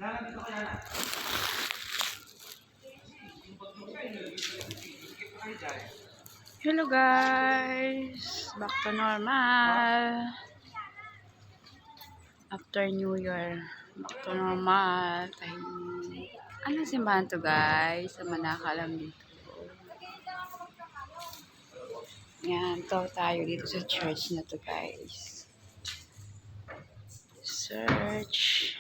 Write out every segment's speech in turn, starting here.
Hello guys, back to normal. After New Year, back to normal. Anong simbahan to guys? Sa manakalam dito. Yan, tayo dito sa church na to guys. Church,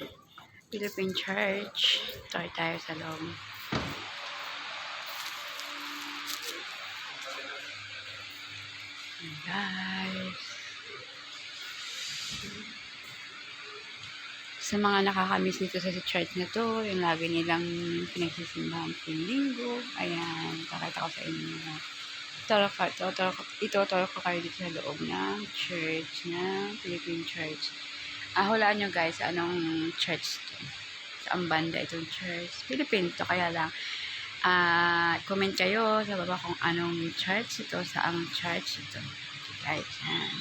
Philippine Church. Tayo sa loob. Guys, sa mga nakakamiss dito sa church na to, yung lagi nilang pinagsisimbahan tuwing linggo, ayan, pakita ko sa inyo. Ituturo ko kayo dito sa loob ng church na Philippine Church. Hulaan nyo guys, anong church to? Saan banda itong church? Philippine to, kaya lang comment kayo sa baba kung anong church ito, saang church ito. Guys, yan.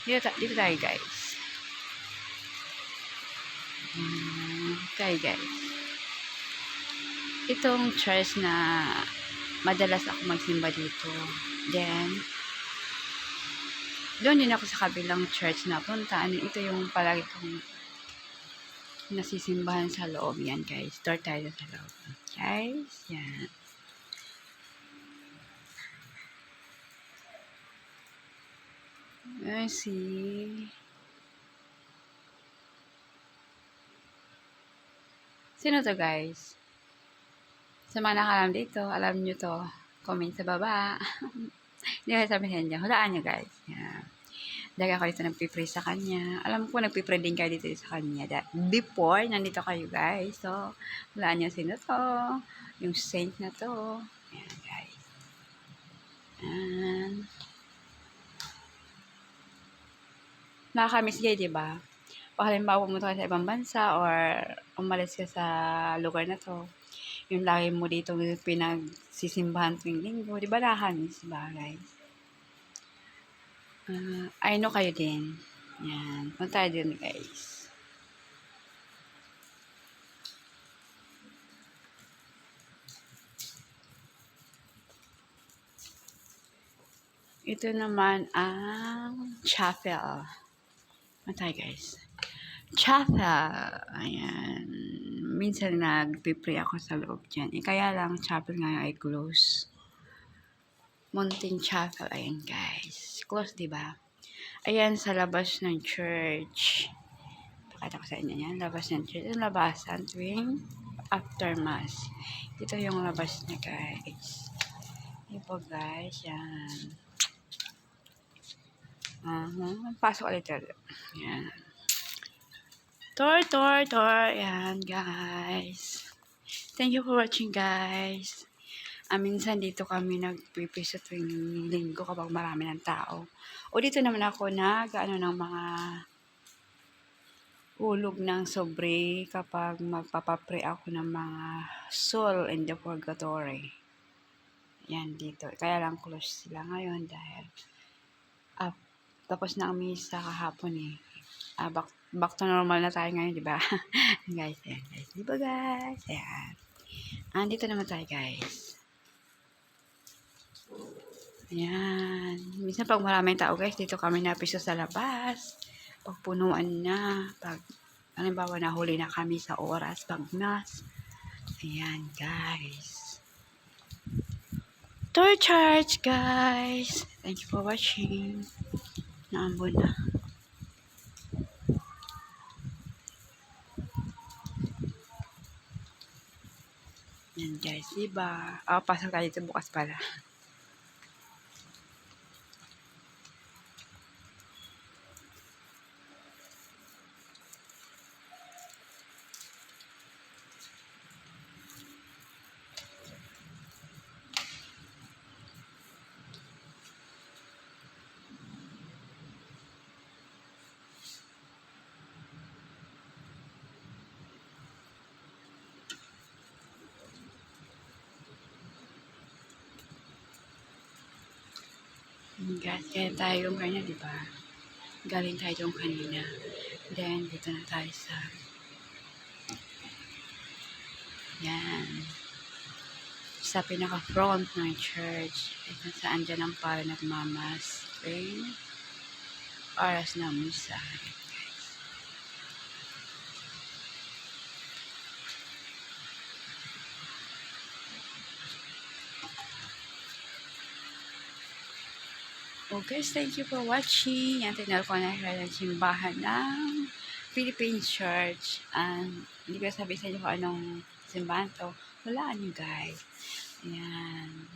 Dito tayo guys. Tayo guys. Itong church na madalas ako magsimba dito. Then, doon din ako sa kabilang church na punta. Ito yung palagi kong nasisimbahan sa loob. Yan guys. Door tayo sa loob. Guys, yan. Let's see. Sino to guys? Sa mga nakalam dito, alam nyo to. Comment sa baba. Hindi ko sabihin nyo. Hulaan nyo guys. Yan. Dahil ako dito nagpipray sa kanya. Alam ko nagpipray din kayo dito sa kanya. Before, nandito kayo guys. So, hulaan nyo sino to. Yung saint na to. Ayan guys. And, nakakamiss kayo, diba? Pag halimbawa pumunta ka sa ibang bansa or umalis ka sa lugar na to, yung lagi mo dito pinagsisimbahan tuwing linggo, diba nakakamiss, diba guys? I know kayo din. Yan. Punta tayo din guys. Ito naman ang chapel. Punta tayo guys. Chapel. Ayan. Minsan nagpipray ako sa loob dyan. Kaya lang chapel ngayon ay close. Mountain Chapel. Ayan guys. Close diba? Ayan sa labas ng church. Pakita ko sa inyo yan. Labas ng church. Yung labasan tuwing after mass. Ito yung labas niya guys. Ito po guys. Yan. Pasok ulit. Yan. Tour. Yan, guys. Thank you for watching, guys. Minsan dito kami nagpipiso tuwing linggo kapag marami ng tao. O dito naman ako ng mga hulog ng sobre kapag magpapapray ako ng mga soul in the purgatory. Yan, dito. Kaya lang close sila ngayon dahil tapos na ang misa kahapon eh. Back to normal na tayo ngayon, di ba? Guys, ayan guys. Di ba guys? Ayan. Dito naman tayo guys. Ayan. Minsan pag maraming tao guys, dito kami napiso sa labas. Pag punuan na. Pag, halimbawa nahuli na kami sa oras, pag mass. Ayan guys. Tour church guys. Thank you for watching. Naambon na. Yan guys, diba? Pasok tayo dito bukas pala. Guys, kaya tayo yung kanya, diba? Galing tayo yung kanina. Then, dito na tayo sa sa pinaka-front ng church. Ito saan dyan ang pare nagmamas. Okay? Oras ng misa. Oh guys, thank you for watching. Yan, tinal ko na ng simbahan ng Philippine Church. Hindi ko sabihin sa inyo kung anong simbahan to. Walaan nyo guys. Ayan.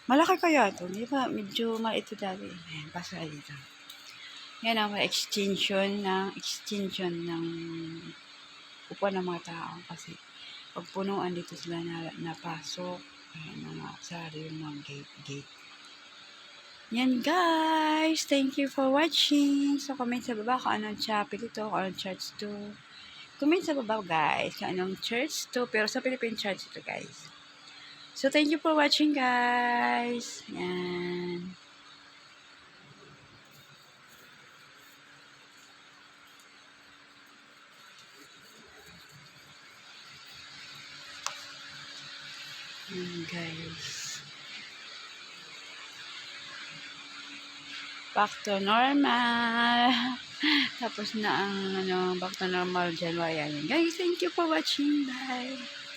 Malaki kaya ito. Di ba? Medyo maliit ito dati. Ayan, pasok dito. Yan ang extension ng upuan ng mga tao. Kasi pag punuan dito sila napasok. Ayan, mga sarili ng gate. Yan guys, thank you for watching. So comment sa baba kung anong chapel ito, kung anong church to. Comment sa baba guys kung anong church to, pero sa Philippine Church ito guys. So thank you for watching guys. Yan. Yan guys. Back to normal. Tapos na ang back to normal January. Guys, thank you for watching. Bye.